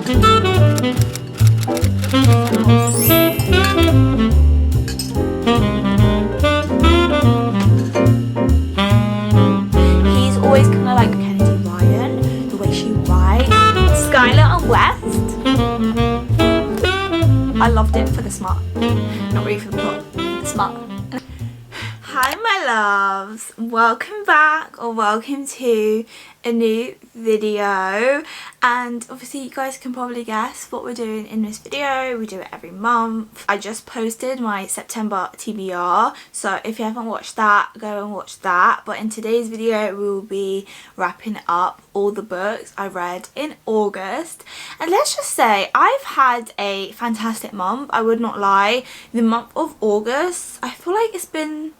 He's always kind of like Kennedy Ryan, the way she writes. Skylar and West. I loved it for the smart. Not really for the plot, for the smart. Hi my loves, welcome back or welcome to a new video, and obviously you guys can probably guess what we're doing in this video. We do it every month. I just posted my September TBR, so if you haven't watched that, go and watch that. But in today's video we will be wrapping up all the books I read in August, and let's just say I've had a fantastic month. I would not lie. The month of August, I feel like it's been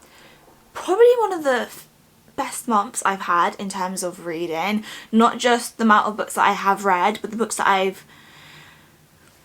probably one of the best months I've had in terms of reading. Not just the amount of books that I have read, but the books that I've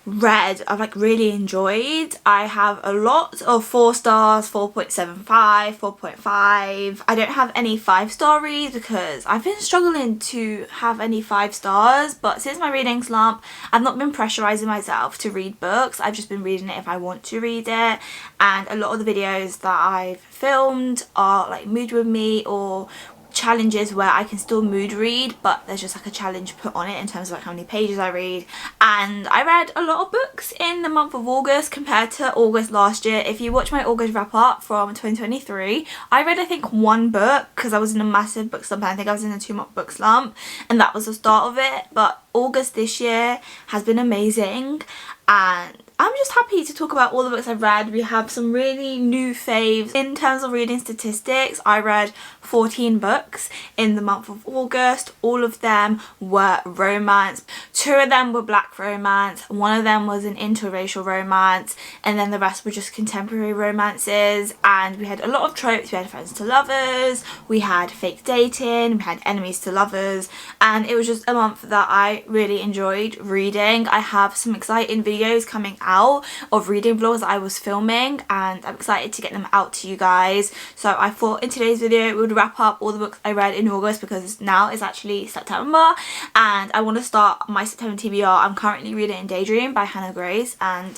read I've like really enjoyed. I have a lot of 4 stars, 4.75, 4.5. I don't have any 5-star reads because I've been struggling to have any 5 stars, but since my reading slump I've not been pressurizing myself to read books. I've just been reading it if I want to read it, and a lot of the videos that I've filmed are like mood with me or challenges where I can still mood read, but there's just like a challenge put on it in terms of like how many pages I read. And I read a lot of books in the month of August compared to August last year. If you watch my August wrap up from 2023, I read I think 1 book because I was in a massive book slump. I think I was in a 2-month book slump, and that was the start of it. But August this year has been amazing, and I'm just happy to talk about all the books I've read. We have some really new faves. In terms of reading statistics, I read 14 books in the month of August. All of them were romance. 2 of them were black romance. 1 of them was an interracial romance. And then the rest were just contemporary romances. And we had a lot of tropes. We had friends to lovers. We had fake dating. We had enemies to lovers. And it was just a month that I really enjoyed reading. I have some exciting videos coming out of reading vlogs that I was filming, and I'm excited to get them out to you guys. So I thought in today's video we would wrap up all the books I read in August, because now is actually September and I want to start my September TBR. I'm currently reading Daydream by Hannah Grace and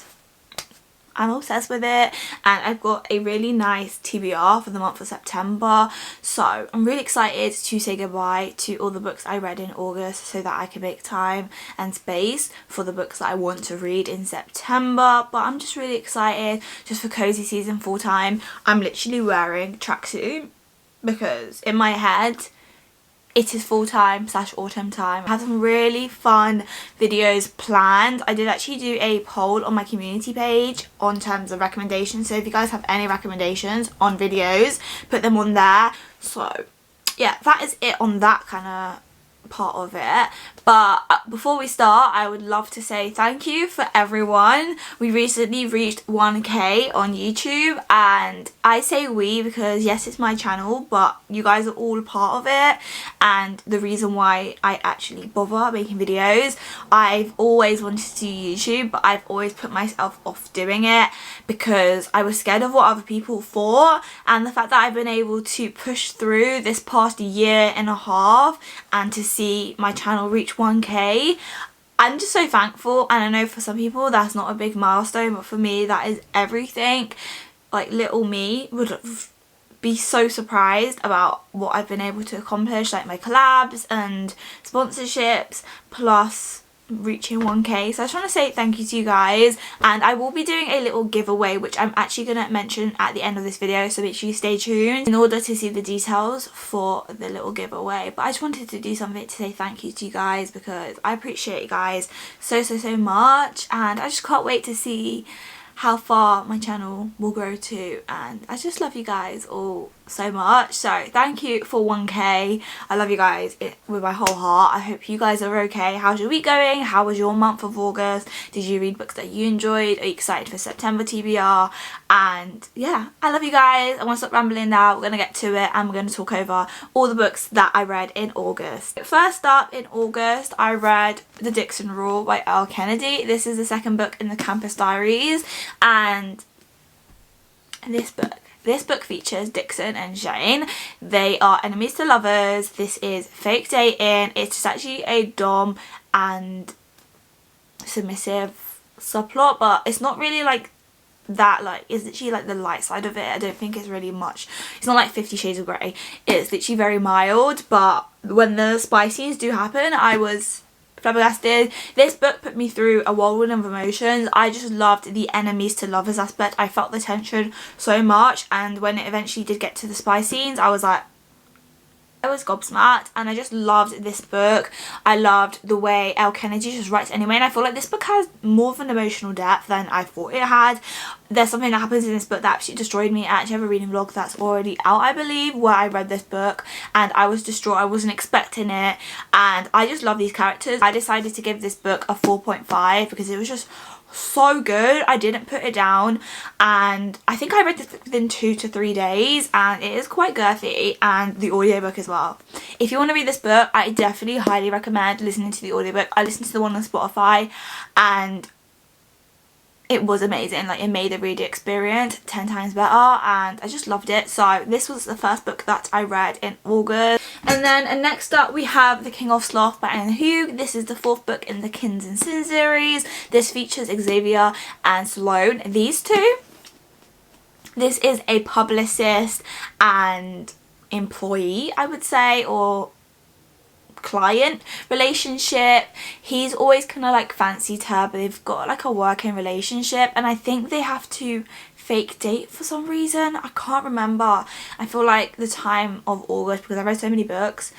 I'm obsessed with it, and I've got a really nice TBR for the month of September. So I'm really excited to say goodbye to all the books I read in August so that I can make time and space for the books that I want to read in September. But I'm just really excited just for cozy season full time. I'm literally wearing tracksuit because in my head it is fall time / autumn time. I have some really fun videos planned. I did actually do a poll on my community page on terms of recommendations, so if you guys have any recommendations on videos, put them on there. So yeah, that is it on that kind of part of it. But before we start, I would love to say thank you for everyone. We recently reached 1k on YouTube, and I say we because yes, it's my channel, but you guys are all part of it and the reason why I actually bother making videos. I've always wanted to do YouTube, but I've always put myself off doing it because I was scared of what other people thought, and the fact that I've been able to push through this past 1.5 years and to see my channel reach 1k, I'm just so thankful. And I know for some people that's not a big milestone, but for me that is everything. Like little me would be so surprised about what I've been able to accomplish, like my collabs and sponsorships plus reaching 1k. So I just want to say thank you to you guys, and I will be doing a little giveaway which I'm actually going to mention at the end of this video, so make sure you stay tuned in order to see the details for the little giveaway. But I just wanted to do something to say thank you to you guys because I appreciate you guys so much, and I just can't wait to see how far my channel will grow to, and I just love you guys all so much. So thank you for 1k. I love you guys with my whole heart. I hope you guys are okay. How's your week going? How was your month of August? Did you read books that you enjoyed? Are you excited for September TBR? And yeah, I love you guys. I want to stop rambling now. We're gonna get to it and we're gonna talk over all the books that I read in August. First up, in August I read The Dixon Rule by L. Kennedy. This is the second book in the Campus Diaries, and this book features Dixon and Jane. They are enemies to lovers. This is fake dating. It's just actually a dom and submissive subplot, but it's not really like that. Like, it's literally like the light side of it. I don't think it's really much. It's not like 50 Shades of Grey. It's literally very mild, but when the spy scenes do happen, I was flabbergasted. This book put me through a whirlwind of emotions. I just loved the enemies to lovers aspect. I felt the tension so much, and when it eventually did get to the spy scenes, I was gobsmacked, and I just loved this book. I loved the way Elle Kennedy just writes anyway, and I feel like this book has more of an emotional depth than I thought it had. There's something that happens in this book that absolutely destroyed me. I actually have a reading vlog that's already out, I believe, where I read this book and I was distraught. I wasn't expecting it, and I just love these characters. I decided to give this book a 4.5 because it was just so good. I didn't put it down, and I think I read this within 2 to 3 days, and it is quite girthy, and the audiobook as well. If you want to read this book, I definitely highly recommend listening to the audiobook. I listened to the one on Spotify, and it was amazing. Like, it made the reading experience 10 times better, and I just loved it. So this was the first book that I read in August. And then next up we have The King of Sloth by Anna Hugh. This is the 4th book in the Kins and Sin series. This features Xavier and Sloane, these two. This is a publicist and employee, I would say, or client relationship. He's always kind of like fancied her, but they've got like a working relationship, and I think they have to fake date for some reason. I can't remember. I feel like the time of August, because I read so many books,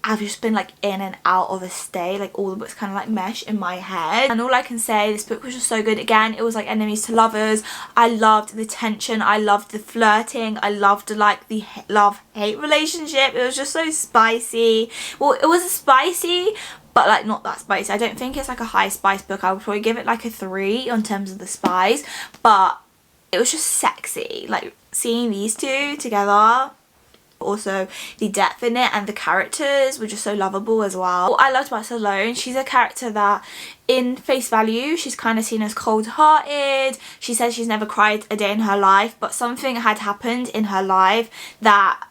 I've just been like in and out of a state. Like, all the books kind of like mesh in my head, and all I can say, this book was just so good. Again, it was like enemies to lovers. I loved the tension, I loved the flirting, I loved like the love-hate relationship. It was just so spicy. Well, it was spicy, but like not that spicy. I don't think it's like a high spice book. I would probably give it like a 3 in terms of the spice, but it was just sexy. Like, seeing these two together, also the depth in it, and the characters were just so lovable as well. What I loved about Sloane, she's a character that in face value she's kind of seen as cold-hearted. She says she's never cried a day in her life, but something had happened in her life that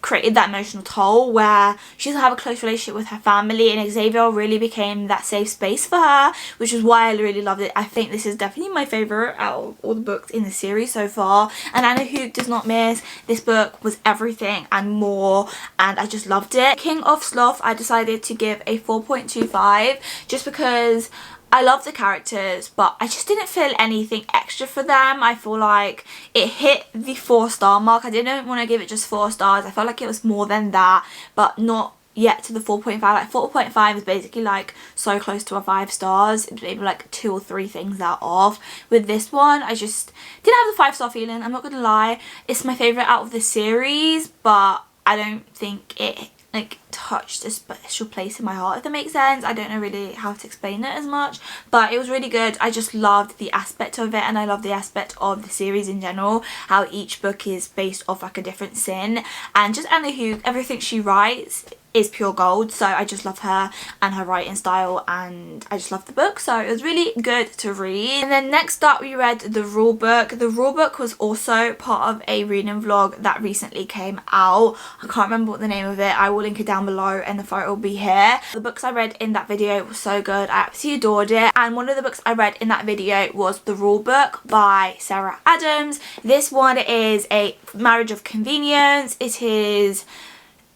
created that emotional toll where she doesn't have a close relationship with her family, and Xavier really became that safe space for her, which is why I really loved it. I think this is definitely my favourite out of all the books in the series so far, and Anna Hugh does not miss. This book was everything and more, and I just loved it. King of Sloth, I decided to give a 4.25 just because I love the characters, but I just didn't feel anything extra for them. I feel like it hit the 4-star mark. I didn't want to give it just 4 stars. I felt like it was more than that, but not yet to the 4.5. Like, 4.5 is basically like so close to a 5 stars. Maybe like 2 or 3 things that off. With this one, I just didn't have the 5-star feeling. I'm not gonna lie. It's my favourite out of the series, but I don't think it like touched a special place in my heart, if that makes sense. I don't know really how to explain it as much, but it was really good. I just loved the aspect of it, and I love the aspect of the series in general, how each book is based off like a different sin, and just Anna Hugh, everything she writes is pure gold. So I just love her and her writing style, and I just love the book, so it was really good to read. And then next up we read The Rule Book. The Rule Book was also part of a reading vlog that recently came out. I can't remember what the name of it. I will link it down below and the photo will be here. The books I read in that video were so good. I absolutely adored it, and one of the books I read in that video was The Rule Book by Sarah Adams. This one is a marriage of convenience. It is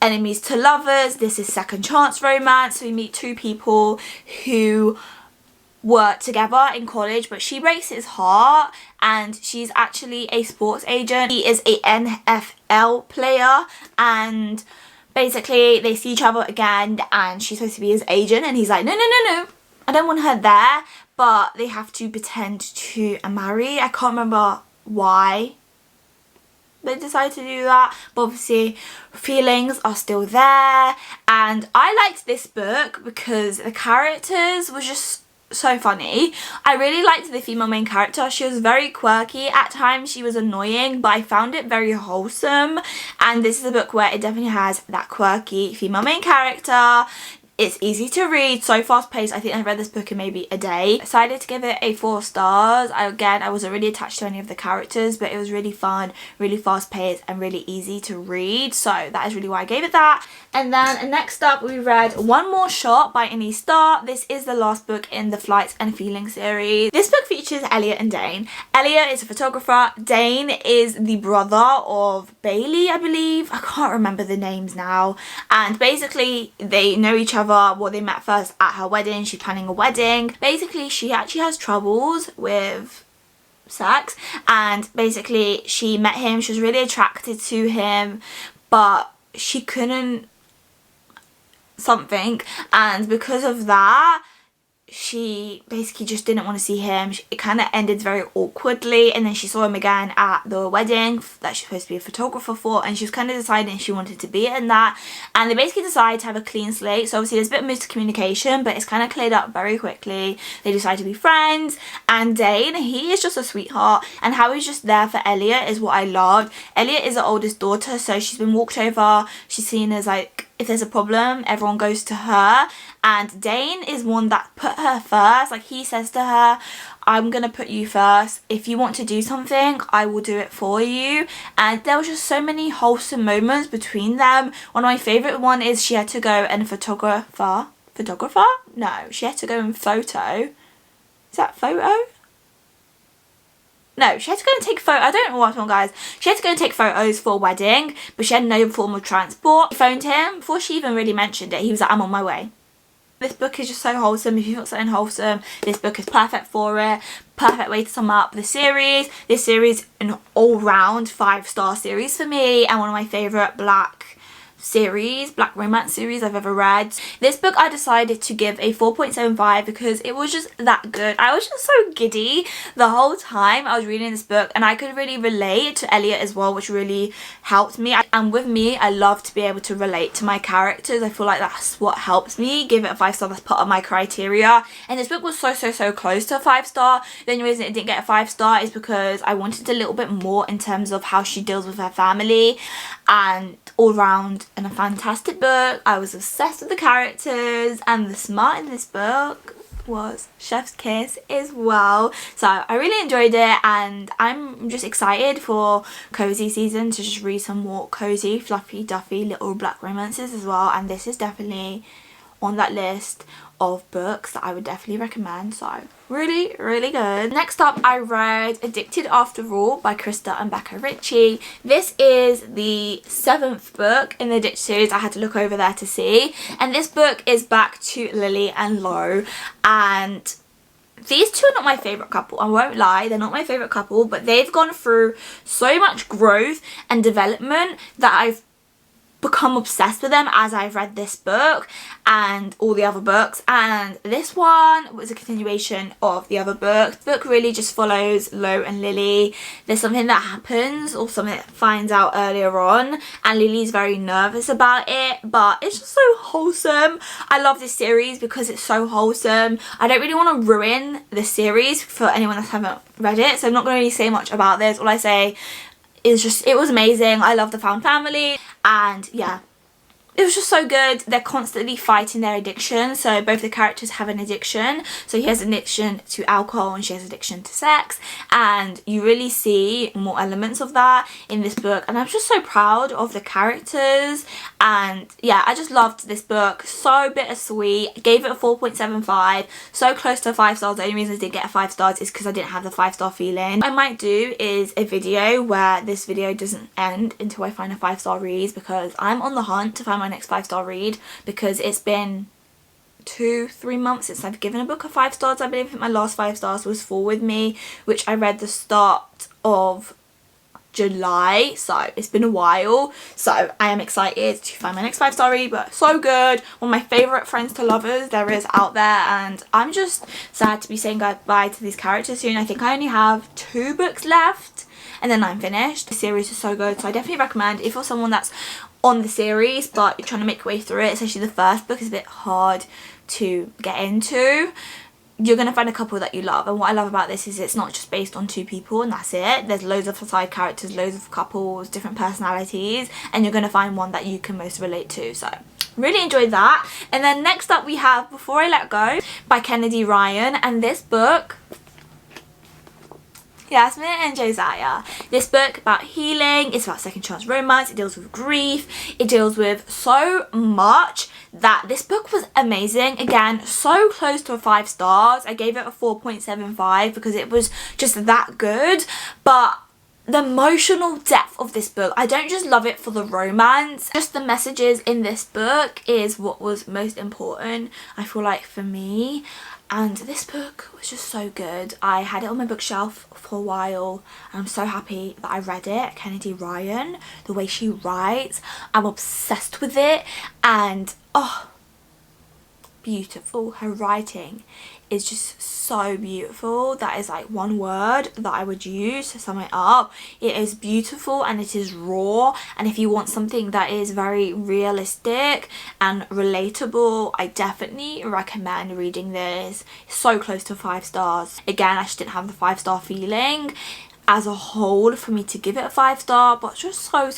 enemies to lovers. This is second chance romance. We meet 2 people who were together in college, but she breaks his heart, and she's actually a sports agent. He is a NFL player, and basically they see each other again, and she's supposed to be his agent, and he's like, no, I don't want her there, but they have to pretend to marry. I can't remember why they decided to do that, but obviously feelings are still there. And I liked this book because the characters were just so funny. I really liked the female main character. She was very quirky. At times she was annoying, but I found it very wholesome, and this is a book where it definitely has that quirky female main character. It's easy to read, so fast paced. I think I read this book in maybe a day. I decided to give it a 4 stars. Again, I wasn't really attached to any of the characters, but it was really fun, really fast paced, and really easy to read. So that is really why I gave it that. And then next up, we read One More Shot by Annie Starr. This is the last book in the Flights and Feelings series. This book features Elliot and Dane. Elliot is a photographer. Dane is the brother of Bailey, I believe. I can't remember the names now. And basically, they know each other. Well, they met first at her wedding. She's planning a wedding. Basically, she actually has troubles with sex, and basically she met him. She was really attracted to him, but she couldn't something, and because of that she basically just didn't want to see him. It kind of ended very awkwardly, and then she saw him again at the wedding that she's supposed to be a photographer for, and she was kind of deciding she wanted to be in that, and they basically decided to have a clean slate. So obviously there's a bit of miscommunication, but it's kind of cleared up very quickly. They decide to be friends, and Dane, he is just a sweetheart, and how he's just there for Elliot is what I loved. Elliot is the oldest daughter, so she's been walked over. She's seen as like, if there's a problem, everyone goes to her, and Dane is one that put her first. Like, he says to her, I'm gonna put you first. If you want to do something, I will do it for you. And there was just so many wholesome moments between them. One of my favourite one is she had to go and photographer? No, she had to go and photo. Is that photo? No, she had to go and take photos. I don't know what's wrong, guys. She had to go and take photos for a wedding, but she had no form of transport. She phoned him before she even really mentioned it. He was like, I'm on my way. This book is just so wholesome. If you want something wholesome, this book is perfect for it. Perfect way to sum up the series. This series, an all-round 5-star series for me, and one of my favourite black romance series I've ever read. This book I decided to give a 4.75 because it was just that good. I was just so giddy the whole time I was reading this book, and I could really relate to Elliot as well, which really helped me. And with me, I love to be able to relate to my characters. I feel like that's what helps me give it a 5-star. That's part of my criteria, and this book was so close to a 5-star. The only reason it didn't get a 5-star is because I wanted a little bit more in terms of how she deals with her family, and all round and a fantastic book. I was obsessed with the characters, and the smart in this book was chef's kiss as well. So I really enjoyed it, and I'm just excited for cozy season to just read some more cozy, fluffy, duffy little black romances as well, and this is definitely on that list of books that I would definitely recommend. So really good. Next up, I read Addicted After All by Krista and Becca Ritchie. This is the 7th book in the Addicted series. I had to look over there to see, and this book is back to Lily and Lo, and these two are not my favourite couple. I won't lie, they're not my favourite couple, but they've gone through so much growth and development that I've become obsessed with them as I've read this book and all the other books, and this one was a continuation of the other book. The book really just follows Lo and Lily. There's something that happens or something that finds out earlier on, and Lily's very nervous about it, but it's just so wholesome. I love this series because it's so wholesome. I don't really want to ruin the series for anyone that haven't read it, so I'm not going to really say much about this. All I say is just, it was amazing. I love the found family, and yeah, it was just so good. They're constantly fighting their addiction. So both the characters have an addiction. So he has an addiction to alcohol and she has addiction to sex, and you really see more elements of that in this book, and I'm just so proud of the characters. And yeah, I just loved this book. So bittersweet. I gave it a 4.75, so close to 5 stars. The only reason I didn't get a 5 stars is because I didn't have the 5-star feeling. What I might do is a video where this video doesn't end until I find a 5-star read, because I'm on the hunt to find my next 5-star read, because it's been 2-3 months since I've given a book a 5 stars. I believe my last 5 stars was Fall With Me, which I read the start of July, so it's been a while. So I am excited to find my next 5-star read, but so good. One of my favourite friends to lovers there is out there, and I'm just sad to be saying goodbye to these characters soon. I think I only have 2 books left and then I'm finished. The series is so good, so I definitely recommend if you're someone that's on the series but you're trying to make your way through it, especially the first book is a bit hard to get into. You're going to find a couple that you love, and what I love about this is it's not just based on 2 people and that's it. There's loads of side characters, loads of couples, different personalities, and you're going to find one that you can most relate to. So Really enjoyed that. And then next up we have Before I Let Go by Kennedy Ryan, and this book, Yasmin and Josiah. This book about healing, it's about second chance romance, it deals with grief, it deals with so much that this book was amazing. Again, so close to a 5 stars. I gave it a 4.75 because it was just that good. But the emotional depth of this book, I don't just love it for the romance, just the messages in this book is what was most important, I feel like, for me. And this book was just so good. I had it on my bookshelf for a while and I'm so happy that I read it. Kennedy Ryan, the way she writes, I'm obsessed with it. And oh, beautiful. Her writing is just so beautiful. That is like one word that I would use to sum it up. It is beautiful and it is raw, and if you want something that is very realistic and relatable, I definitely recommend reading this. It's so close to 5 stars. Again, I just didn't have the 5-star feeling as a whole for me to give it a 5-star, but just so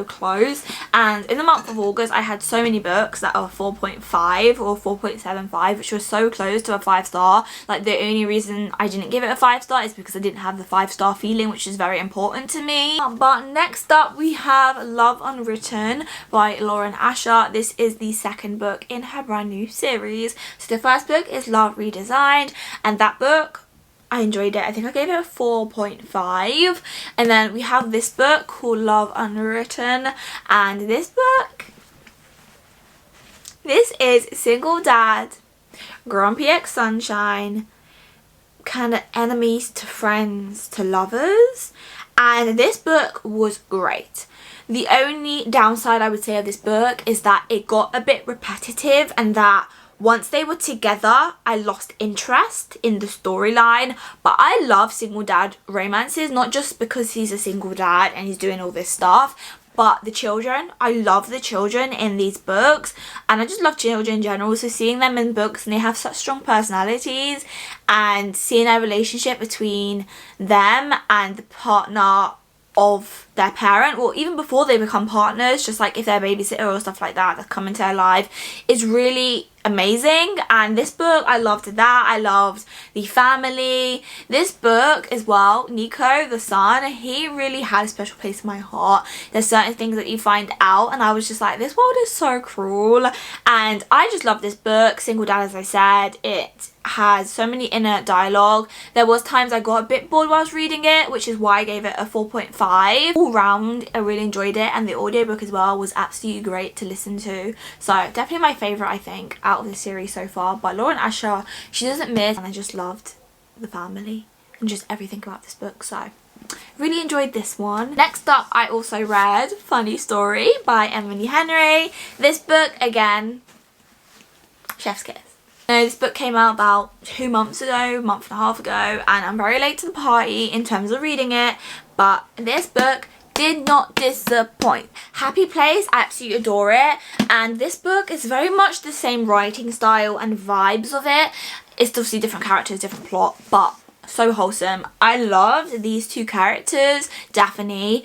close. And in the month of August I had so many books that are 4.5 or 4.75, which was so close to a 5-star. Like, the only reason I didn't give it a 5-star is because I didn't have the 5-star feeling, which is very important to me. But next up we have Love Unwritten by Lauren Asher. This is the second book in her brand new series. So the first book is Love Redesigned, and that book, I enjoyed it. I think I gave it a 4.5. And then we have this book called Love Unwritten, and this book, this is single dad, grumpy ex-sunshine, kind of enemies to friends to lovers, and this book was great. The only downside I would say of this book is that it got a bit repetitive, and that once they were together, I lost interest in the storyline. But I love single dad romances, not just because he's a single dad and he's doing all this stuff, but the children. I love the children in these books, and I just love children in general. So seeing them in books and they have such strong personalities, and seeing a relationship between them and the partner of their parent, or even before they become partners, just like if they're babysitter or stuff like that that come into their life, is really amazing. And this book, I loved that. I loved the family. This book as well, Nico the son, he really had a special place in my heart. There's certain things that you find out and I was just like, this world is so cruel. And I just love this book. Single dad, as I said, it has so many inner dialogue. There was times I got a bit bored while I was reading it, which is why I gave it a 4.5. All round, I really enjoyed it, and the audiobook as well was absolutely great to listen to. So definitely my favourite, I think, out of the series so far. But Lauren Asher, she doesn't miss, and I just loved the family and just everything about this book. So really enjoyed this one. Next up, I also read Funny Story by Emily Henry. This book, again, chef's kiss. This book came out about 2 months ago, month and a half ago, and I'm very late to the party in terms of reading it, but this book did not disappoint. Happy Place, I absolutely adore it, and this book is very much the same writing style and vibes of it. It's obviously different characters, different plot, but so wholesome. I loved these 2 characters. Daphne.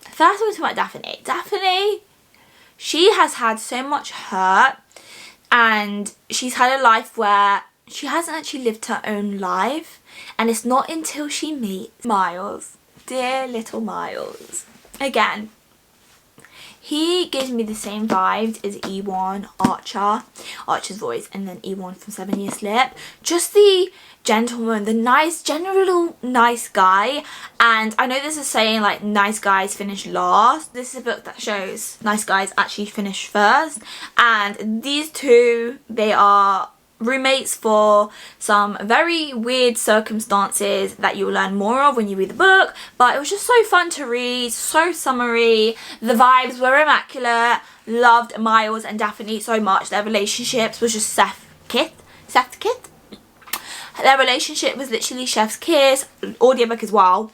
First I was talking about Daphne. Daphne, she has had so much hurt, and she's had a life where she hasn't actually lived her own life, and it's not until she meets Miles, dear little Miles. Again, he gives me the same vibes as Ewan, Archer's voice, and then Ewan from 7 Year Slip. Just the gentleman, the nice, general nice guy. And I know this is saying like nice guys finish last. This is a book that shows nice guys actually finish first. And these 2, they are roommates for some very weird circumstances that you'll learn more of when you read the book. But it was just so fun to read, so summery. The vibes were immaculate. Loved Miles and Daphne so much. Their relationships was just chef's kiss. Their relationship was literally chef's kiss. Audiobook as well.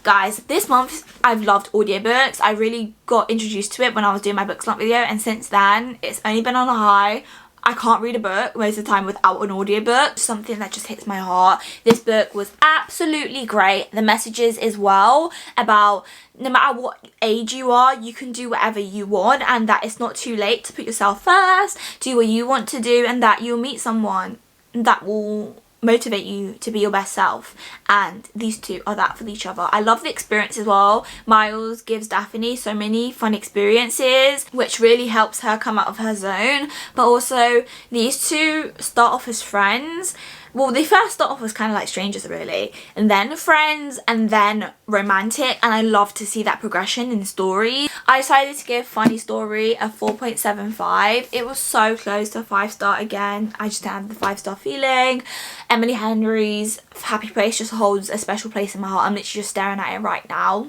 Guys, this month I've loved audiobooks. I really got introduced to it when I was doing my book slump video, and since then it's only been on a high. I can't read a book most of the time without an audiobook. Something that just hits my heart. This book was absolutely great. The messages as well about no matter what age you are, you can do whatever you want, and that it's not too late to put yourself first, do what you want to do, and that you'll meet someone that will motivate you to be your best self, and these two are that for each other. I love the experience as well. Miles gives Daphne so many fun experiences which really helps her come out of her zone, but also these two start off as friends. Well, they first start off as kind of like strangers really, and then friends, and then romantic, and I love to see that progression in stories. I decided to give Funny Story a 4.75. It was so close to a 5-star again. I just didn't have the 5-star feeling. Emily Henry's Happy Place just holds a special place in my heart. I'm literally just staring at it right now.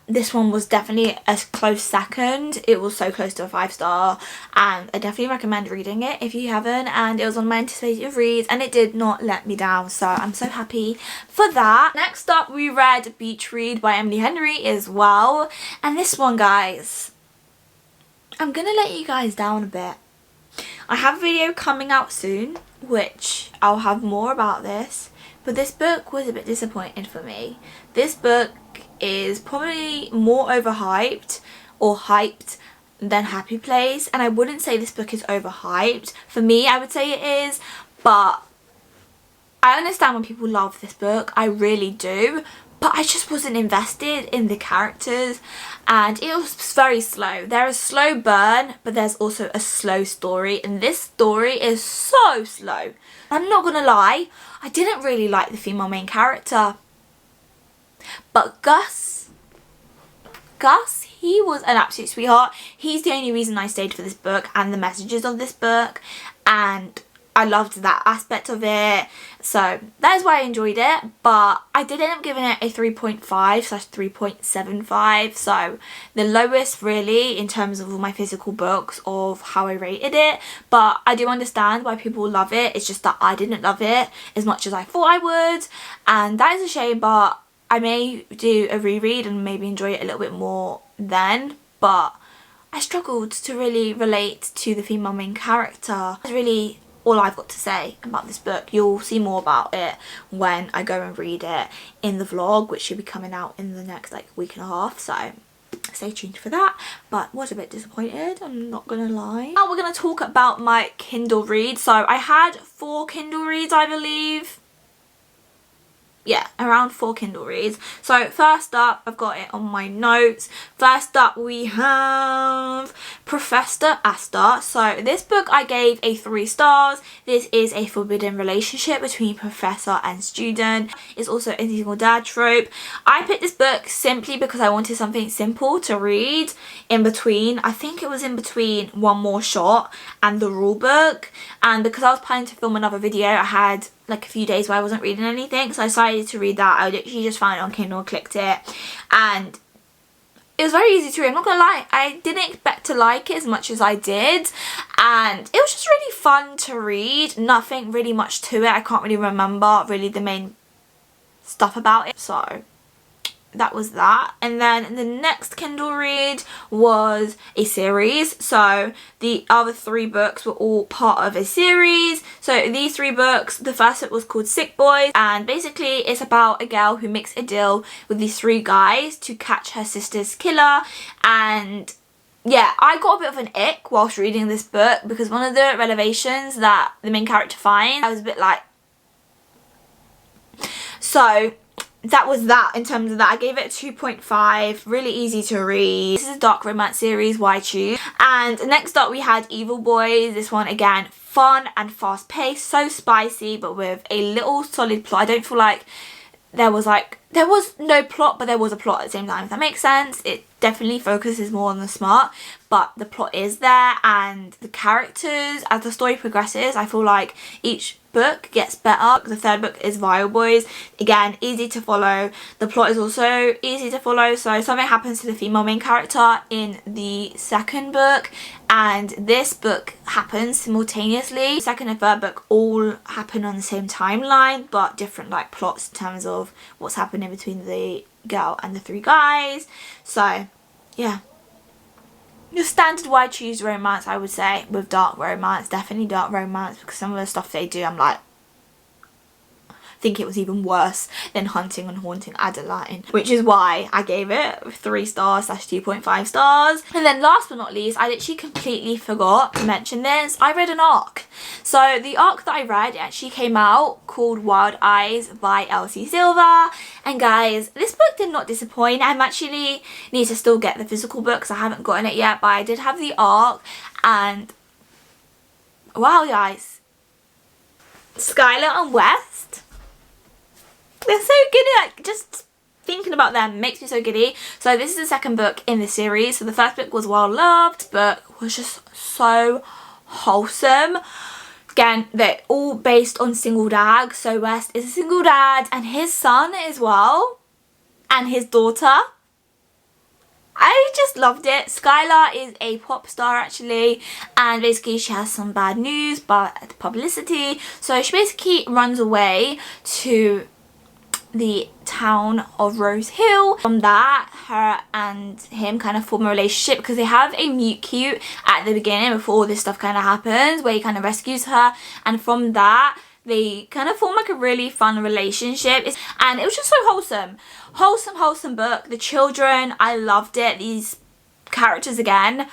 This one was definitely a close second. It was so close to a 5-star, and I definitely recommend reading it if you haven't, and it was on my anticipated reads and it did not let me down, so I'm so happy for that. Next up we read Beach Read by Emily Henry as well, and this one, guys, I'm gonna let you guys down a bit. I have a video coming out soon which I'll have more about this, but this book was a bit disappointing for me. This book is probably more overhyped or hyped than Happy Place, and I wouldn't say this book is overhyped. For me, I would say it is, but I understand when people love this book. I really do, but I just wasn't invested in the characters, and it was very slow. There is slow burn, but there's also a slow story, and this story is so slow. I'm not gonna lie, I didn't really like the female main character. But Gus, he was an absolute sweetheart. He's the only reason I stayed for this book and the messages of this book, and I loved that aspect of it. So that is why I enjoyed it, but I did end up giving it a 3.5/3.75. So the lowest really in terms of all my physical books of how I rated it, but I do understand why people love it. It's just that I didn't love it as much as I thought I would, and that is a shame, but I may do a reread and maybe enjoy it a little bit more then, but I struggled to really relate to the female main character. That's really all I've got to say about this book. You'll see more about it when I go and read it in the vlog, which should be coming out in the next like week and a half, so stay tuned for that. But was a bit disappointed, I'm not gonna lie. Now we're gonna talk about my Kindle reads. So I had 4 Kindle reads, I believe. Yeah, around 4 Kindle reads. So first up, I've got it on my notes. First up we have Professor Asta. So this book I gave a 3 stars. This is a forbidden relationship between professor and student. It's also a single dad trope. I picked this book simply because I wanted something simple to read in between. I think it was in between One More Shot and the rule book, and because I was planning to film another video, I had like a few days where I wasn't reading anything, so I decided to read that. I literally just found it on Kindle and clicked it, and it was very easy to read. I'm not gonna lie, I didn't expect to like it as much as I did, and it was just really fun to read. Nothing really much to it. I can't really remember really the main stuff about it, so that was that. And then the next Kindle read was a series, so the other 3 books were all part of a series. So these 3 books, the first book was called Sick Boys, and basically it's about a girl who makes a deal with these 3 guys to catch her sister's killer. And yeah, I got a bit of an ick whilst reading this book, because one of the revelations that the main character finds, I was a bit like, so that was that in terms of that. I gave it a 2.5, really easy to read. This is a dark romance series, why choose? And next up we had Evil Boys. This one again, fun and fast paced, so spicy, but with a little solid plot. I don't feel like there was no plot, but there was a plot at the same time, if that makes sense. It definitely focuses more on the smart, but the plot is there, and the characters, as the story progresses, I feel like each book gets better. The 3rd book is Vile Boys. Again, easy to follow. The plot is also easy to follow. So something happens to the female main character in the 2nd book, and this book happens simultaneously. The 2nd and 3rd book all happen on the same timeline, but different like plots in terms of what's happening between the girl and the 3 guys. So yeah, your standard why choose romance, I would say, with dark romance. Definitely dark romance, because some of the stuff they do, I'm like, think it was even worse than Hunting and Haunting Adeline, which is why I gave it 3 stars / 2.5 stars. And then last but not least, I literally completely forgot to mention this, I read an arc. So the arc that I read actually came out called Wild Eyes by Elsie Silver, and guys, this book did not disappoint. I'm actually need to still get the physical book because I haven't gotten it yet, but I did have the arc, and wow guys, Skylar and West, they're so giddy. Like, just thinking about them makes me so giddy. So this is the second book in the series. So the first book was Well Loved, but was just so wholesome. Again, they're all based on single dad. So West is a single dad, and his son as well, and his daughter. I just loved it. Skylar is a pop star actually, and basically she has some bad news, bad publicity. So she basically runs away to the town of Rose Hill. From that, her and him kind of form a relationship because they have a meet cute at the beginning before all this stuff kind of happens, where he kind of rescues her, and from that they kind of form like a really fun relationship. And it was just so wholesome book. The children, I loved it. These characters again.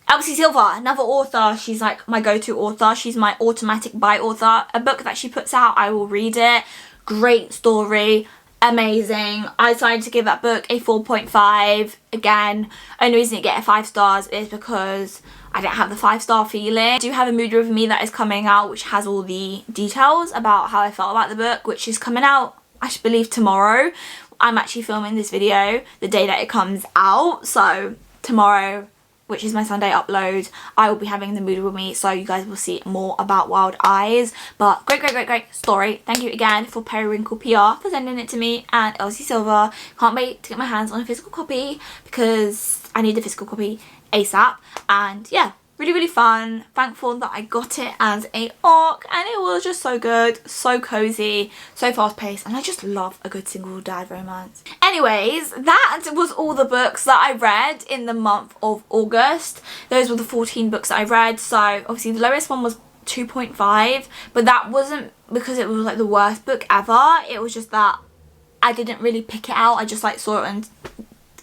Elsie Silver, another author. She's like my go-to author. She's my automatic buy author. A book that she puts out, I will read it. Great story, amazing. I decided to give that book a 4.5. Again, only reason it get a 5 stars is because I didn't have the 5-star feeling. I do have a mood review of me that is coming out, which has all the details about how I felt about the book, which is coming out, I believe, tomorrow. I'm actually filming this video the day that it comes out, so tomorrow, which is my Sunday upload, I will be having the mood with me, so you guys will see more about Wild Eyes. But great story. Thank you again for Periwinkle PR for sending it to me, and Elsie Silver. Can't wait to get my hands on a physical copy because I need the physical copy ASAP. And yeah, really fun. Thankful that I got it as a arc, and it was just so good, so cozy, so fast paced, and I just love a good single dad romance. Anyways, that was all the books that I read in the month of August. Those were the 14 books that I read. So obviously the lowest one was 2.5, but that wasn't because it was like the worst book ever. It was just that I didn't really pick it out. I just like saw it on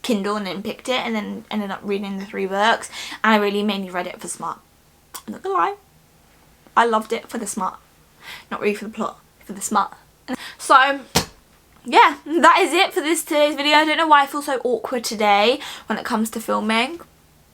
Kindle and then picked it, and then ended up reading the 3 books, and I really mainly read it for smart. I'm not gonna lie, I loved it for the smart, not really for the plot, for the smart. So yeah, that is it for today's video. I don't know why I feel so awkward today when it comes to filming.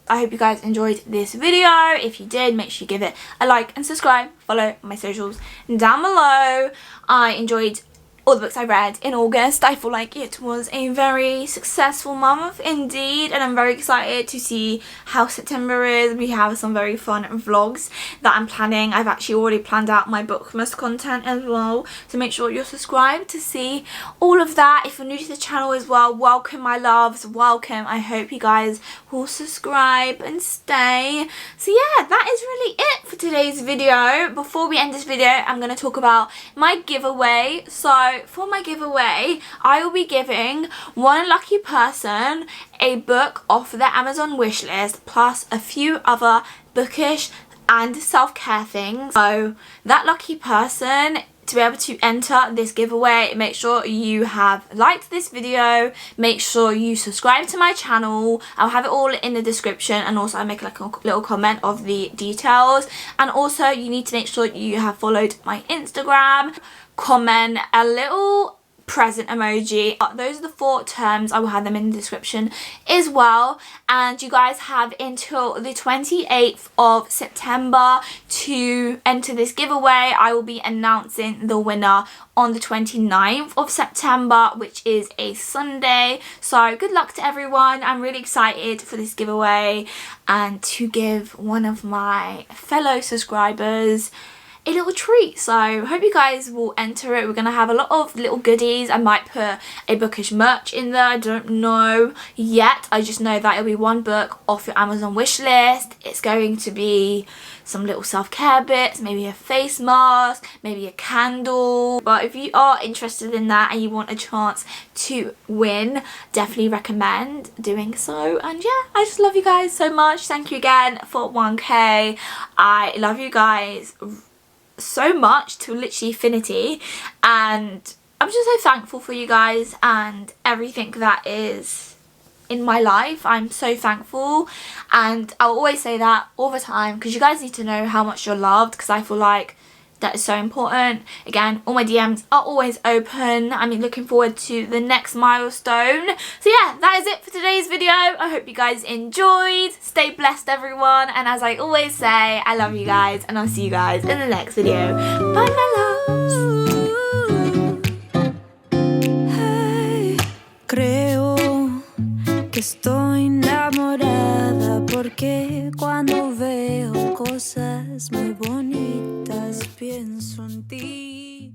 I hope you guys enjoyed this video. If you did, make sure you give it a like and subscribe. Follow my socials down below. I enjoyed all the books I read in August. I feel like it was a very successful month indeed, and I'm very excited to see how September is. We have some very fun vlogs that I'm planning. I've actually already planned out my Bookmas content as well, so make sure you're subscribed to see all of that. If you're new to the channel as well, welcome my loves, welcome. I hope you guys will subscribe and stay. So yeah, that is really it for today's video. Before we end this video, I'm going to talk about my giveaway. So for my giveaway, I will be giving one lucky person a book off their Amazon wishlist, plus a few other bookish and self-care things. So that lucky person, to be able to enter this giveaway, make sure you have liked this video, make sure you subscribe to my channel. I'll have it all in the description, and also I'll make like a little comment of the details. And also you need to make sure you have followed my Instagram, comment a little present emoji. Those are the 4 terms. I will have them in the description as well, and you guys have until the 28th of September to enter this giveaway. I will be announcing the winner on the 29th of September, which is a Sunday. So good luck to everyone. I'm really excited for this giveaway and to give one of my fellow subscribers a little treat. So hope you guys will enter it. We're going to have a lot of little goodies. I might put a bookish merch in there. I don't know yet. I just know that it'll be one book off your Amazon wish list. It's going to be some little self-care bits, maybe a face mask, maybe a candle. But if you are interested in that and you want a chance to win, definitely recommend doing so. And yeah, I just love you guys so much. Thank you again for 1k. I love you guys so much, to literally infinity, and I'm just so thankful for you guys and everything that is in my life. I'm so thankful, and I'll always say that all the time because you guys need to know how much you're loved, because I feel like that is so important. Again, all my DMs are always open. I'm looking forward to the next milestone. So yeah, that is it for today's video. I hope you guys enjoyed. Stay blessed, everyone, and as I always say, I love you guys, and I'll see you guys in the next video. Bye, my loves. Estoy enamorada porque cuando veo cosas muy bonitas pienso en ti.